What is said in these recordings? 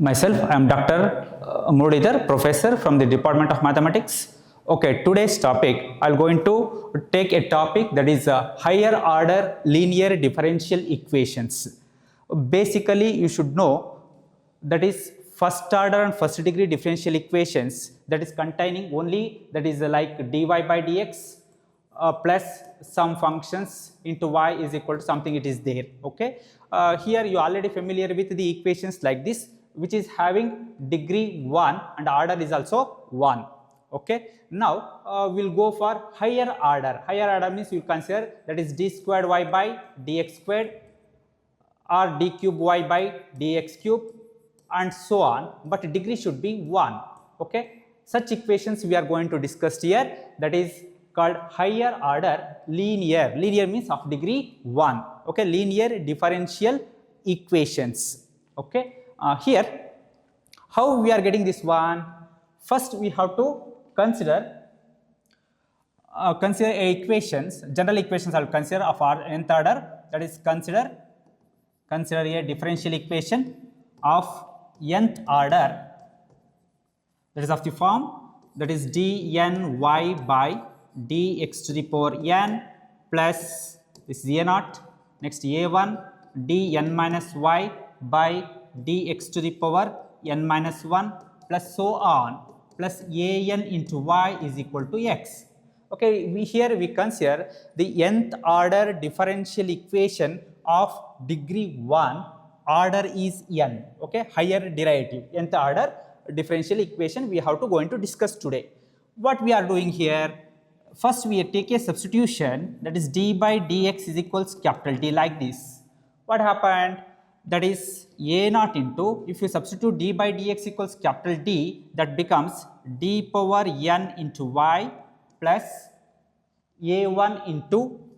Myself, I am Dr. Muralidhar, professor from the Department of Mathematics. Okay, today's topic, I am going to take a topic that is higher order linear differential equations. Basically, you should know that is first order and first degree differential equations, that is containing only, that is like dy by dx plus some functions into y is equal to something, it is there. Okay, here you are already familiar with the equations like this, which is having degree 1 and order is also 1. Okay, now we'll go for higher order. Higher order means you consider that is d squared y by dx squared or d cube y by dx cube and so on, but degree should be 1. Okay, such equations we are going to discuss here, that is called higher order linear. Linear means of degree 1. Okay, linear differential equations. Okay, here how we are getting this one? First we have to consider equations, general equations I will consider of our nth order, that is consider a differential equation of nth order, that is of the form that is dny by dx to the power n plus this is a naught, next a1 dn minus y by dx to the power n minus 1 plus so on, plus an into y is equal to x. Okay, here we consider the nth order differential equation of degree 1, order is n. Okay, higher derivative, nth order differential equation we have to going to discuss today. What we are doing here, first we take a substitution, that is d by dx is equals capital D like this. What happened? That is a naught into, if you substitute d by dx equals capital D, that becomes d power n into y plus a1 into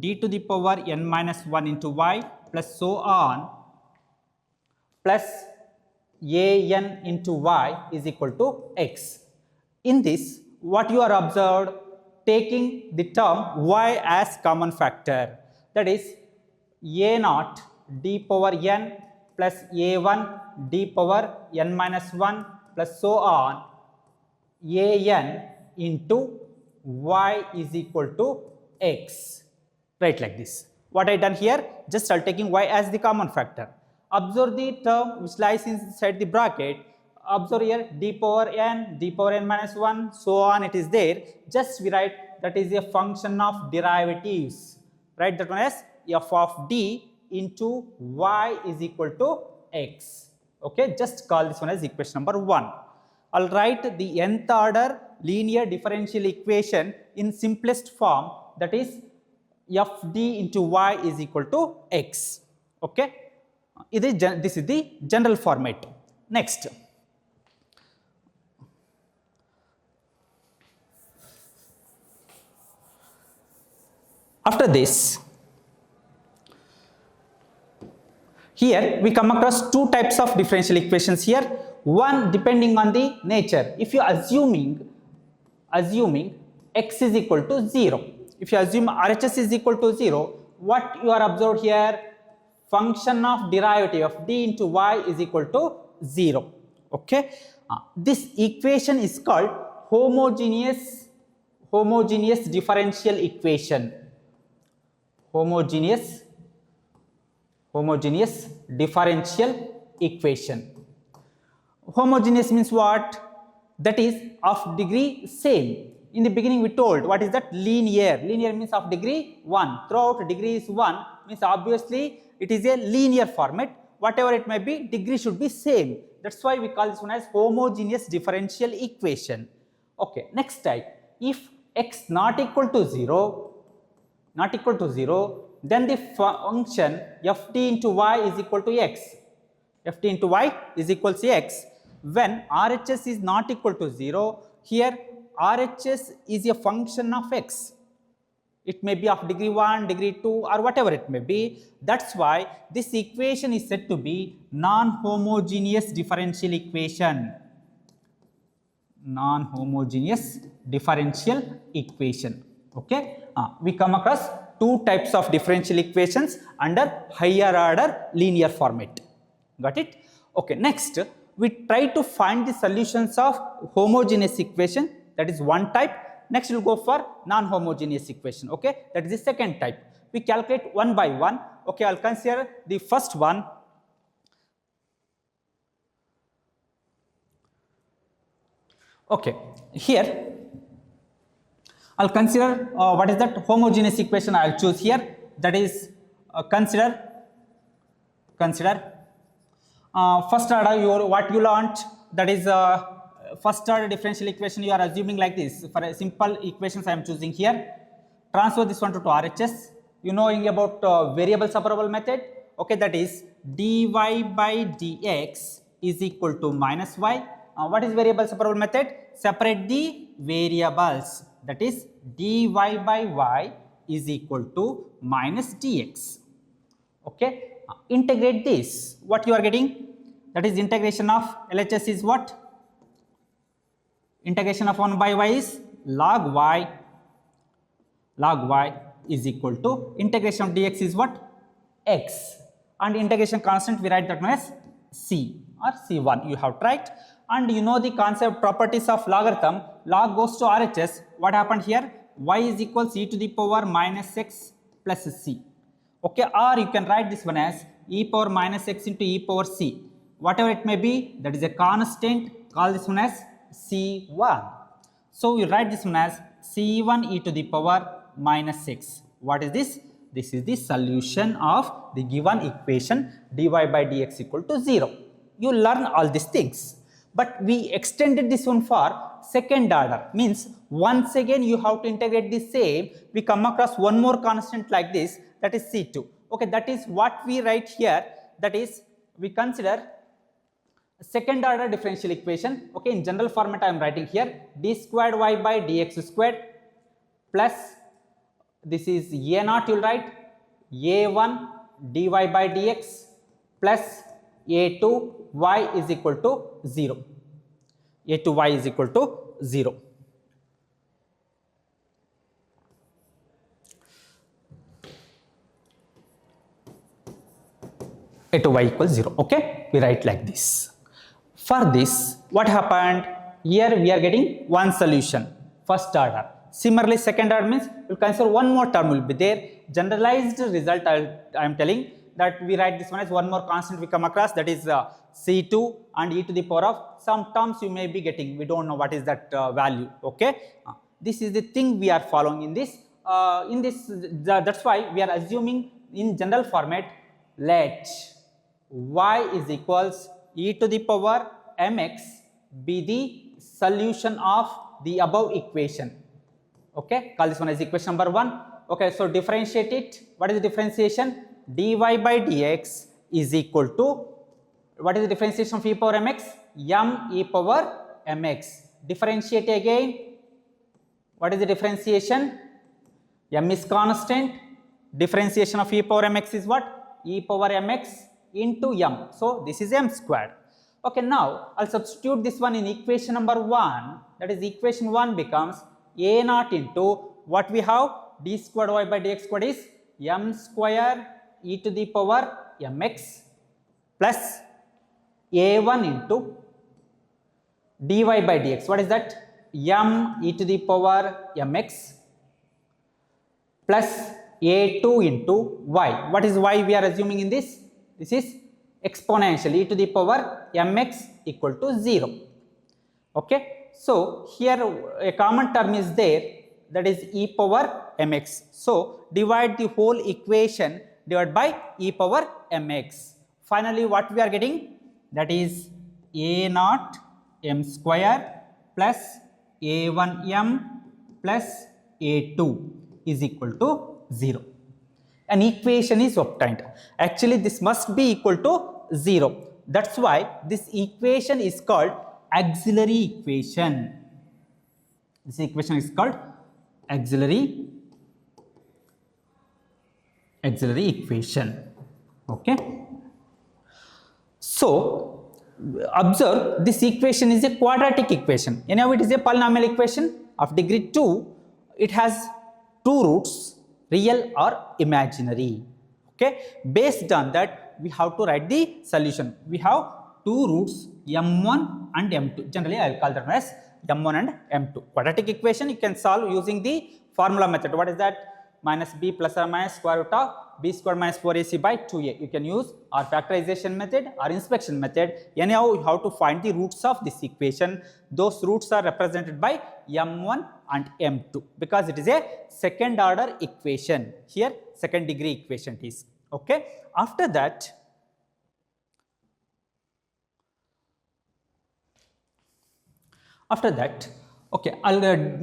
d to the power n minus 1 into y plus so on, plus an into y is equal to x. In this, what you are observed, taking the term y as common factor, that is a naught d power n plus a1 d power n minus 1 plus so on, an into y is equal to x, right, like this. What I done here, just I'll taking y as the common factor. Observe the term which lies inside the bracket. Observe here d power n minus 1, so on, it is there. Just we write that is a function of derivatives. Write that one as f of d into y is equal to x. Okay, just call this one as equation number 1. I'll write the nth order linear differential equation in simplest form, that is f d into y is equal to x. Okay, this is the general format. Next, after this, here we come across two types of differential equations here. One depending on the nature. If you assuming x is equal to 0, if you assume RHS is equal to 0, what you are observed here, function of derivative of d into y is equal to 0. Okay, this equation is called homogeneous differential equation. Homogeneous differential equation. Homogeneous means what? That is of degree same. In the beginning we told what is that? Linear. Linear means of degree 1. Throughout degree is 1, means obviously it is a linear format. Whatever it may be, degree should be same. That's why we call this one as homogeneous differential equation. Okay, next type. If x not equal to 0, then the function f t into y is equal to x. F t into y is equal to x. When RHS is not equal to 0, here RHS is a function of x. It may be of degree 1, degree 2 or whatever it may be. That's why this equation is said to be non-homogeneous differential equation. Non-homogeneous differential equation. Okay, we come across two types of differential equations under higher order linear format. Got it? Okay, next we try to find the solutions of homogeneous equation, that is one type. Next we'll go for non-homogeneous equation. Okay, that is the second type. We calculate one by one. Okay, I'll consider the first one. Okay, here I'll consider what is that homogeneous equation I'll choose here, that is consider first order, what you learnt, that is first order differential equation you are assuming like this. For a simple equations I am choosing here. Transfer this one to RHS. You knowing about variable separable method. Okay, that is dy by dx is equal to minus y. What is variable separable method? Separate the variables. That is dy by y is equal to minus dx. Okay, integrate this. What you are getting? That is integration of LHS is what? Integration of 1 by y is log y. Log y is equal to integration of dx is what? X. And integration constant we write that as c or c1. You have tried. And you know the concept properties of logarithm. Log goes to RHS. What happened here? Y is equals e to the power minus x plus c. Okay, or you can write this one as e power minus x into e power c. Whatever it may be, that is a constant. Call this one as c1. So we write this one as c1 e to the power minus x. What is this? This is the solution of the given equation dy by dx equal to 0. You learn all these things. But we extended this one for second order, means once again you have to integrate the same. We come across one more constant like this, that is c2. Okay, that is what we write here, that is we consider second order differential equation. Okay, in general format I am writing here d squared y by dx squared plus this is a naught, you will write a1 dy by dx plus a2 y is equal to 0. a2 y is equal to 0. a2 y equals 0. Okay, we write like this. For this, what happened? Here we are getting one solution, first order. Similarly, second order means we will consider one more term will be there. Generalized result I am telling that we write this one as one more constant we come across, that is c2 and e to the power of some terms you may be getting. We don't know what is that value. Okay, this is the thing we are following in this. That's why we are assuming in general format. Let y is equals e to the power mx be the solution of the above equation. Okay, call this one as equation number 1. Okay, so differentiate it. What is the differentiation? dy by dx is equal to, what is the differentiation of e power mx? M e power mx. Differentiate again. What is the differentiation? M is constant. Differentiation of e power mx is what? E power mx into m. So this is m squared. Okay, now I'll substitute this one in equation number 1. That is equation 1 becomes a naught into what we have? D squared y by dx squared is m square e to the power mx plus a1 into dy by dx. What is that? M e to the power mx plus a2 into y. What is y we are assuming in this? This is exponential e to the power mx equal to 0. Okay, so here a common term is there, that is e power mx. So divide the whole equation divided by e power mx. Finally, what we are getting? That is a naught m square plus a1m plus a2 is equal to 0. An equation is obtained. Actually, this must be equal to 0. That's why this equation is called auxiliary equation. This equation is called auxiliary equation. Okay. So observe, this equation is a quadratic equation. Anyhow, it is a polynomial equation of degree 2. It has two roots, real or imaginary. Okay, based on that we have to write the solution. We have two roots m1 and m2. Generally, I will call that as m1 and m2. Quadratic equation you can solve using the formula method. What is that? Minus b plus or minus square root of b square minus 4ac by 2a. You can use our factorization method or inspection method. Anyhow, you have to find the roots of this equation. Those roots are represented by m1 and m2 because it is a second order equation. Here, second degree equation it is. Okay. After that, okay,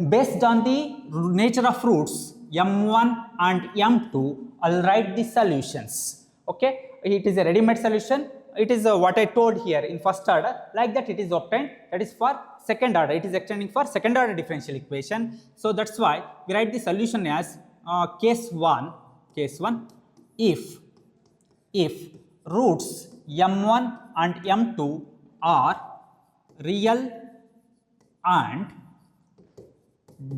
based on the nature of roots m1 and m2, I'll write the solutions. Okay, it is a ready-made solution. It is what I told here in first order. Like that, it is obtained. That is for second order. It is extending for second order differential equation. So that's why we write the solution as case 1. If roots m1 and m2 are real and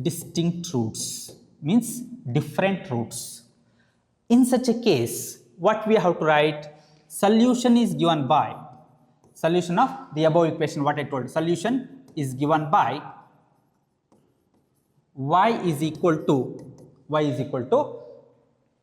distinct roots, means different roots. In such a case, what we have to write? Solution is given by, solution of the above equation, what I told, solution is given by y is equal to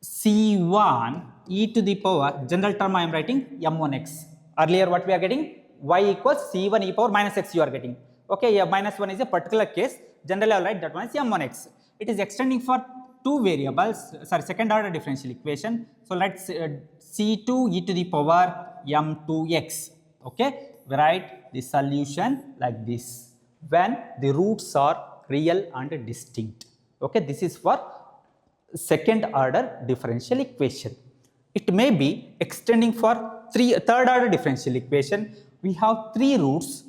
c1 e to the power, general term I am writing m1x. Earlier what we are getting? Y equals c1 e power minus x you are getting. Okay, yeah, minus 1 is a particular case. Generally, I will write that one is m1x. It is extending for two variables, second order differential equation. So, let's c2 e to the power m2x. Okay, we write the solution like this when the roots are real and distinct. Okay, this is for second order differential equation. It may be extending for third order differential equation. We have three roots,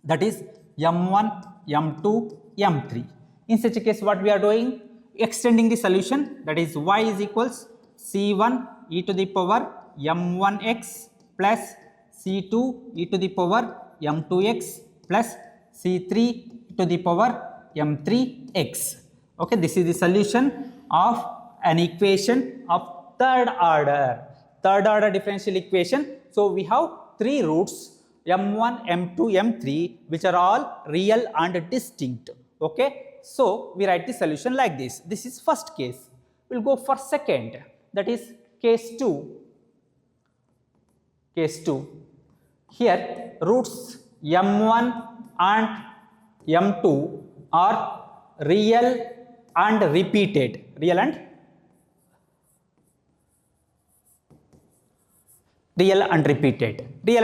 that is m1, m2, m3. In such a case, what we are doing? Extending the solution, that is y is equals c1 e to the power m1x plus c2 e to the power m2x plus c3 e to the power m3x. Okay, this is the solution of an equation of third order differential equation. So we have three roots m1, m2, m3, which are all real and distinct. Okay, so we write the solution like this. This is first case. We'll go for second, that is case 2. Here roots m1 and m2 are real and repeated. Real and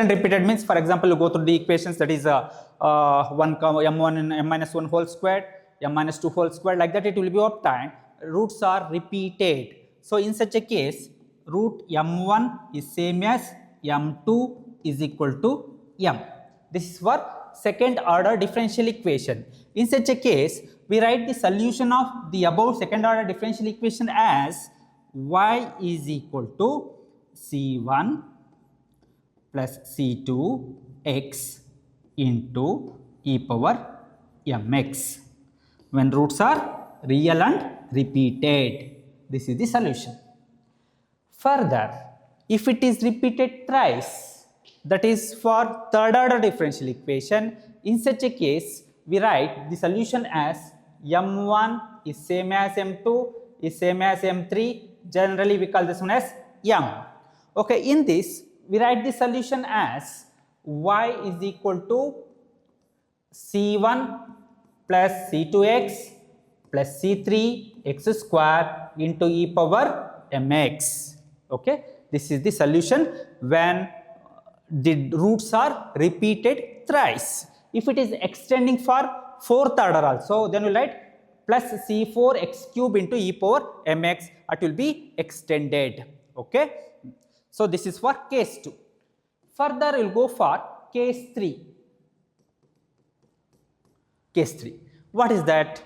repeated means, for example, you go through the equations, that is m1 and m minus 1 whole squared, m minus 2 whole squared, like that it will be obtained. Roots are repeated. So in such a case, root m1 is same as m2 is equal to m. This is for second order differential equation. In such a case, we write the solution of the above second order differential equation as y is equal to c1 plus c2 x into e power mx when roots are real and repeated. This is the solution. Further, if it is repeated thrice, that is for third order differential equation, in such a case we write the solution as m1 is same as m2 is same as m3. Generally we call this one as m. Okay, in this we write the solution as y is equal to c1 plus c2x plus c3 x square into e power mx. Okay, this is the solution when the roots are repeated thrice. If it is extending for fourth order also, then we write plus c4 x cube into e power mx, it will be extended. Okay, so this is for case 2. Further, we will go for case 3. What is that?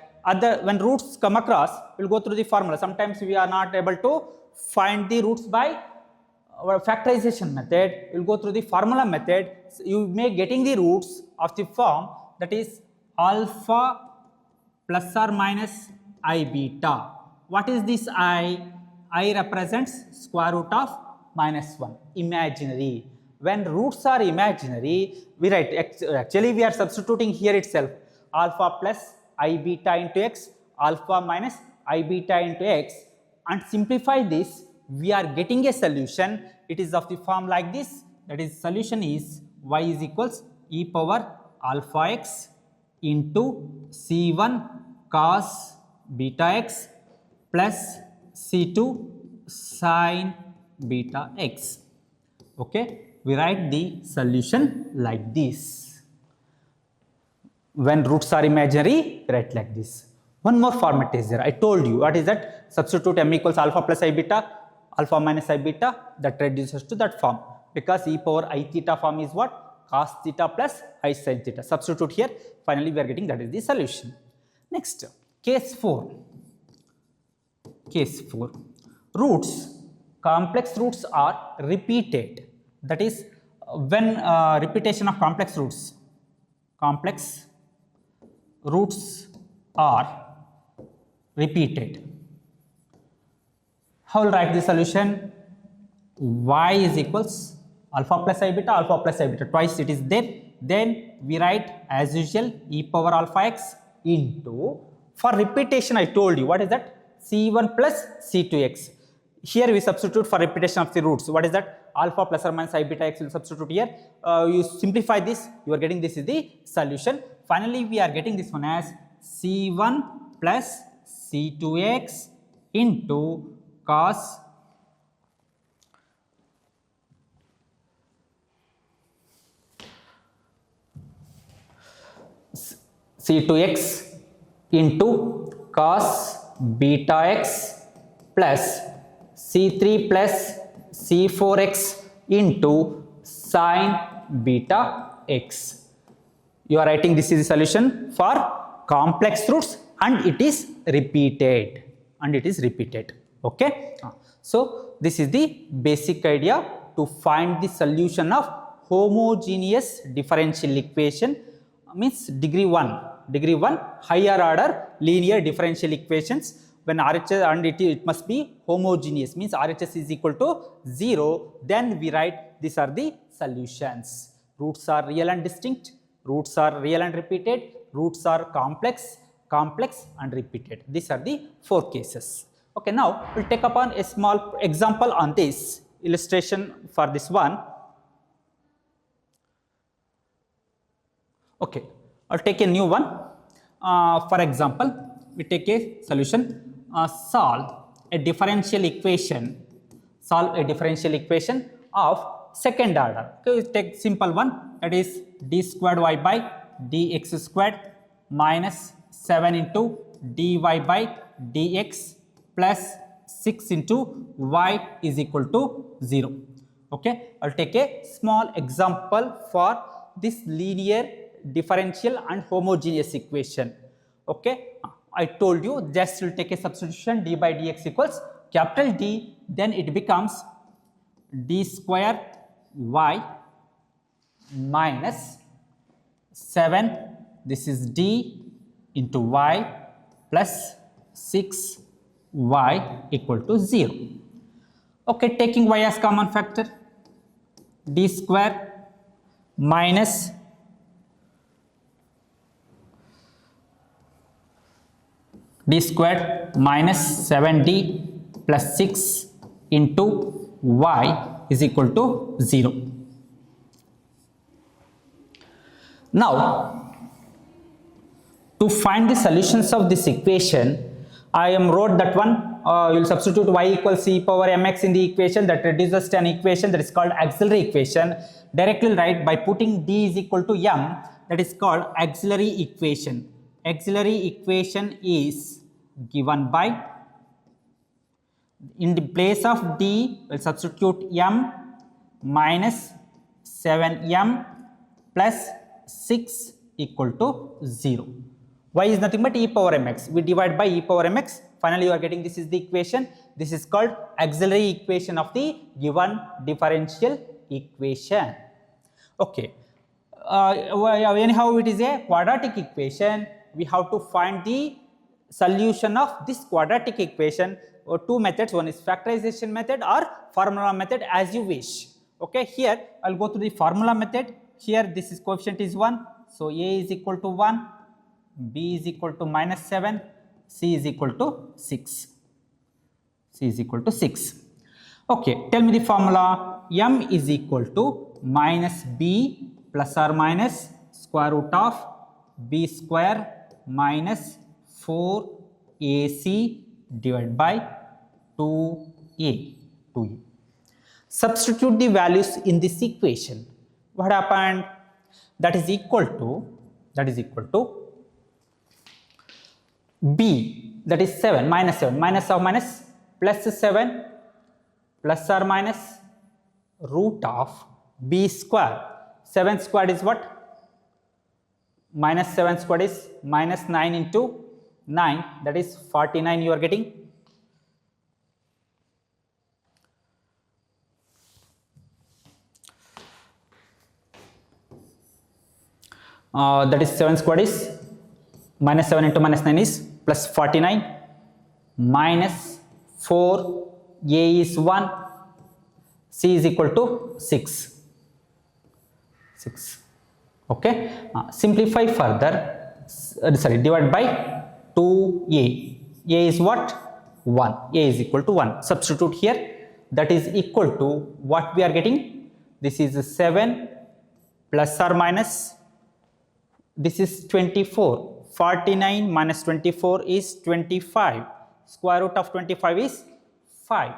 When roots come across, we will go through the formula. Sometimes we are not able to find the roots by factorization method. We will go through the formula method. So you may getting the roots of the form, that is alpha plus or minus I beta. What is this I? I represents square root of minus 1, imaginary. when roots are imaginary, we write, actually we are substituting here itself, alpha plus I beta into x, alpha minus I beta into x, and simplify this, we are getting a solution. It is of the form like this, that is solution is y is equals e power alpha x into c1 cos beta x plus c2 sin beta x. Okay, we write the solution like this. When roots are imaginary, write like this. One more format is there. I told you, what is that? Substitute m equals alpha plus I beta, alpha minus I beta, that reduces to that form. Because e power I theta form is what? Cos theta plus I sin theta. Substitute here. Finally, we are getting that is the solution. Next, case 4. Case 4. Roots, complex roots are repeated. That is, when repetition of complex roots are repeated. How will write the solution? Y is equals alpha plus I beta, twice it is there. Then we write as usual e power alpha x into, for repetition I told you, what is that? C1 plus C2x. Here we substitute for repetition of the roots. What is that? Alpha plus or minus I beta x will substitute here. You simplify this, you are getting this is the solution. Finally, we are getting this one as C1 plus C2x into cos C2x into cos beta x plus C3 plus C4x into sin beta x. You are writing this is the solution for complex roots and it is repeated. Okay. So this is the basic idea to find the solution of homogeneous differential equation, means degree 1 higher order linear differential equations. When RHS and it must be homogeneous, means RHS is equal to 0, then we write these are the solutions. Roots are real and distinct, roots are real and repeated, roots are complex and repeated. These are the 4 cases. Okay, now we'll take upon a small example on this illustration for this one. Okay, I'll take a new one. For example, we take a solution. Solve a differential equation of second order. Okay, we take simple one, that is d squared y by dx squared minus 7 into dy by dx plus 6 into y is equal to 0. Okay, I'll take a small example for this linear differential and homogeneous equation. Okay, I told you just will take a substitution, d by dx equals capital D, then it becomes d square y minus 7, this is d into y plus 6y equal to 0. Okay, taking y as common factor, d square minus d squared minus 7d plus 6 into y is equal to 0. Now, to find the solutions of this equation, I wrote that one. You will substitute y equals e power mx in the equation, that reduces to an equation that is called auxiliary equation. Directly write by putting d is equal to m, that is called auxiliary equation. Auxiliary equation is given by, in the place of d, we'll substitute m minus 7m plus 6 equal to 0. Y is nothing but e power mx. We divide by e power mx. Finally, you are getting this is the equation. This is called auxiliary equation of the given differential equation. Okay. Anyhow, it is a quadratic equation. We have to find the solution of this quadratic equation. Or 2 methods. One is factorization method or formula method, as you wish. Okay, here I'll go to the formula method. Here this is coefficient is 1, so A is equal to 1, B is equal to -7, C is equal to 6. C is equal to 6. Okay, tell me the formula. M is equal to minus B plus or minus square root of B square minus 4AC divided by 2A. Substitute the values in this equation. What happened? That is equal to B, that is 7, minus of minus plus 7 plus or minus root of B square. 7 squared is what? Minus 7 squared is minus 9 into 9, that is 49 you are getting. That is 7 squared is minus 7 into minus 9 is plus 49, minus 4, A is 1, C is equal to 6. Okay, simplify further, divide by 2A. A is what? 1. A is equal to 1. Substitute here, that is equal to what we are getting? This is 7 plus or minus, this is 24. 49 minus 24 is 25. Square root of 25 is 5.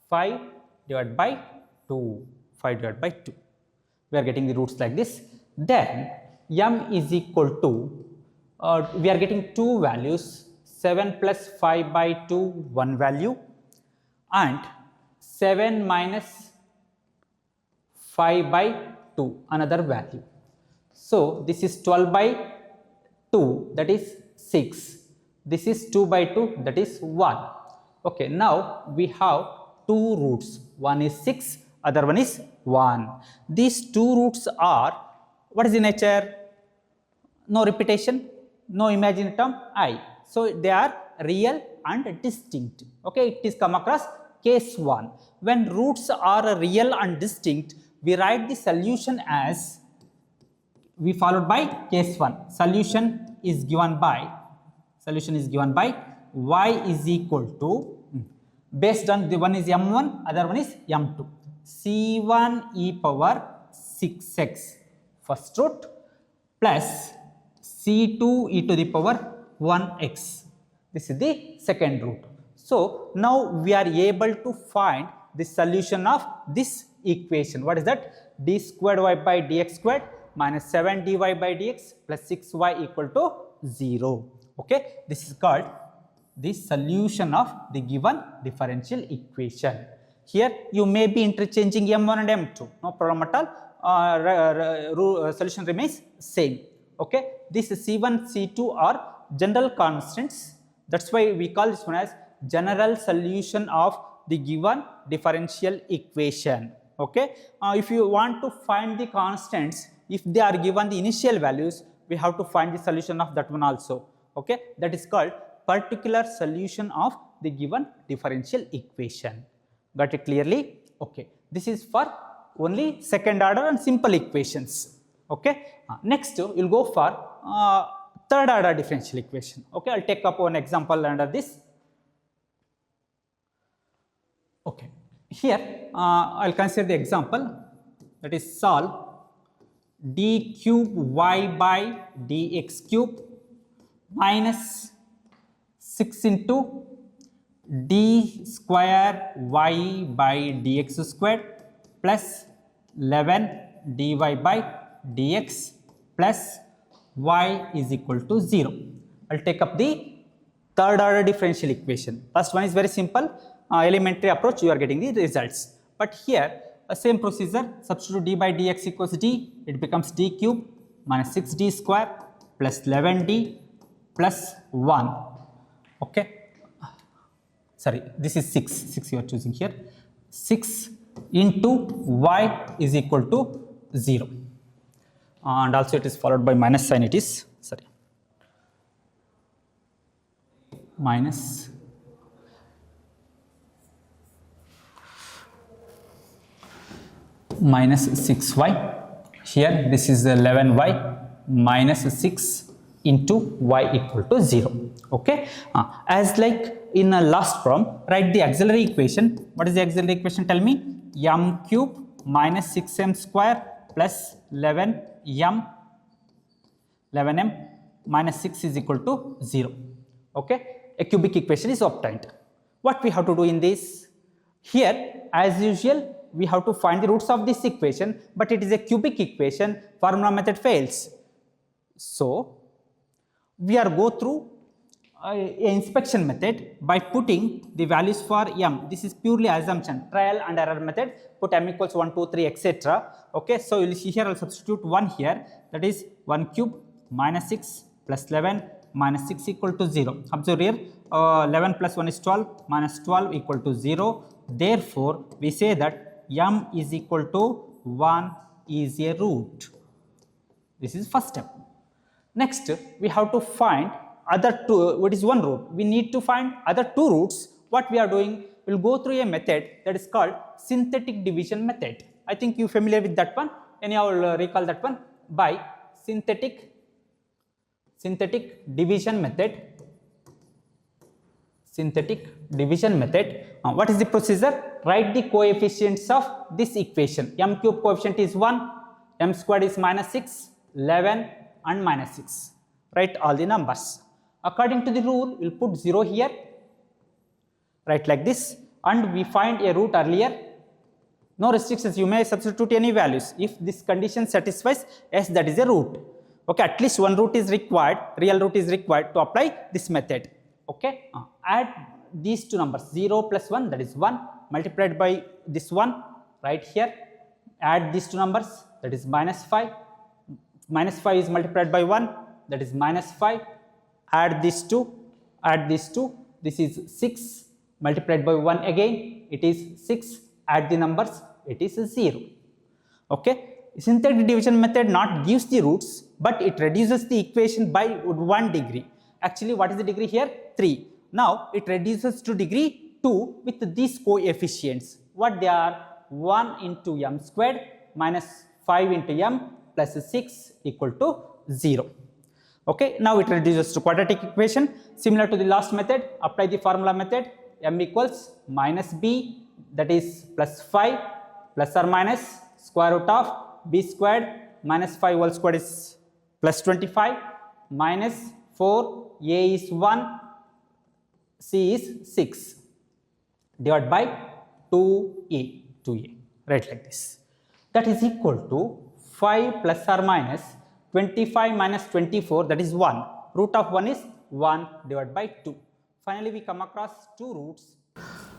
5 divided by 2. 5 divided by 2. We are getting the roots like this. Then M is equal to, we are getting two values, 7 plus 5 by 2, one value, and 7 minus 5 by 2, another value. So this is 12 by 2, that is 6. This is 2 by 2, that is 1. Okay, now we have two roots. One is 6, other one is 1. These two roots are, what is the nature? No repetition, no imaginary term, I. So they are real and distinct. Okay, it is come across case 1. When roots are real and distinct, we write the solution as, we followed by case 1. Solution is given by y is equal to, based on the one is m1, other one is m2. C1 e power 6x first root plus C2 e to the power 1x. This is the second root. So now we are able to find the solution of this equation. What is that? D squared y by dx squared minus 7 dy by dx plus 6y equal to 0. Okay, this is called the solution of the given differential equation. Here you may be interchanging m1 and m2, no problem at all. Solution remains same. Okay, this C1, C2 are general constants. That's why we call this one as general solution of the given differential equation. Okay, if you want to find the constants, if they are given the initial values, we have to find the solution of that one also. Okay, that is called particular solution of the given differential equation. Got it clearly? Okay, this is for only second order and simple equations. Okay, next we will go for third order differential equation. Okay, I will take up one example under this. Okay, here I will consider the example, that is solve d cube y by dx cube minus 6 into d square y by dx squared plus 11 dy by dx plus y is equal to 0. I will take up the third order differential equation. First one is very simple, elementary approach, you are getting the results. But here same procedure, substitute d by dx equals d, it becomes d cube minus 6d square plus 11d plus 1. Okay, sorry, this is 6 you are choosing here. 6 into y is equal to 0, and also it is followed by minus sign, it is, sorry, minus minus 6y. Here this is 11y minus 6 into y equal to 0. Okay. As like in a last problem, write the auxiliary equation. What is the auxiliary equation? Tell me. M cube minus 6m square plus 11m minus 6 is equal to 0. Okay. A cubic equation is obtained. What we have to do in this? Here, as usual, we have to find the roots of this equation, but it is a cubic equation, formula method fails. So, we are go through a inspection method by putting the values for m. This is purely assumption, trial and error method. Put m equals 1, 2, 3, etc. Okay, so you will see here I will substitute 1 here, that is 1 cube minus 6 plus 11 minus 6 equal to 0. Observe here, 11 plus 1 is 12 minus 12 equal to 0. Therefore, we say that m is equal to 1 is a root. This is first step. Next, we have to find other two. What is one root? We need to find other two roots. What we are doing? We will go through a method that is called synthetic division method. I think you are familiar with that one. Anyhow, will recall that one by synthetic division method. Synthetic division method. What is the procedure? Write the coefficients of this equation. M cube coefficient is 1, m squared is minus 6, 11 and minus 6. Write all the numbers. According to the rule, we will put 0 here. Write like this, and we find a root earlier. No restrictions, you may substitute any values. If this condition satisfies, yes, that is a root. Okay, at least one root is required, real root is required to apply this method. Okay, add these two numbers, 0 plus 1, that is 1, multiplied by this one right here. Add these two numbers, that is minus 5. Minus 5 is multiplied by 1, that is minus 5. Add these two, this is 6 multiplied by 1 again, it is 6. Add the numbers, it is 0. Okay, synthetic division method not gives the roots, but it reduces the equation by 1 degree. Actually, what is the degree here? 3. Now, it reduces to degree 2 with these coefficients. What they are? 1 into m squared minus 5 into m plus 6 equal to 0. Okay, now it reduces to quadratic equation. Similar to the last method, apply the formula method. M equals minus b, that is plus 5 plus or minus square root of b squared minus 5 whole squared is plus 25 minus 4, a is 1, c is 6 divided by 2a, right like this. That is equal to 5 plus or minus 25 minus 24, that is 1. Root of 1 is 1 divided by 2. Finally, we come across two roots.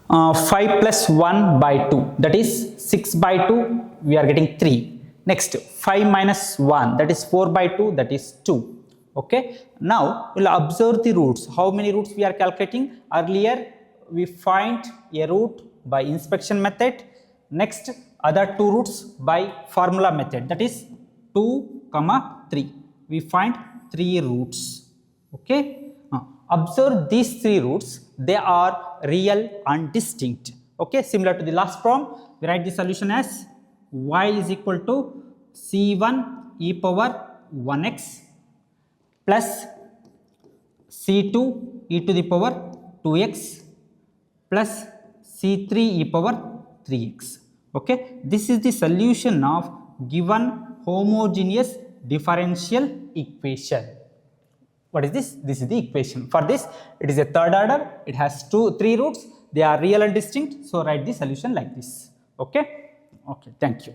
5 plus 1 by 2, that is 6 by 2, we are getting 3. Next, 5 minus 1, that is 4 by 2, that is 2. Okay. Now, we will observe the roots. How many roots we are calculating? Earlier, we find a root by inspection method. Next, other two roots by formula method, that is 2, 3. We find 3 roots. Okay. Observe these 3 roots, they are real and distinct. Okay. Similar to the last problem, we write the solution as y is equal to c1 e power 1x plus c2 e to the power 2x plus c3 e power 3x. Okay. This is the solution of given homogeneous differential equation. What is this? This is the equation. For this, it is a third order. It has 3 roots. They are real and distinct. So, write the solution like this. Okay. Okay. Thank you.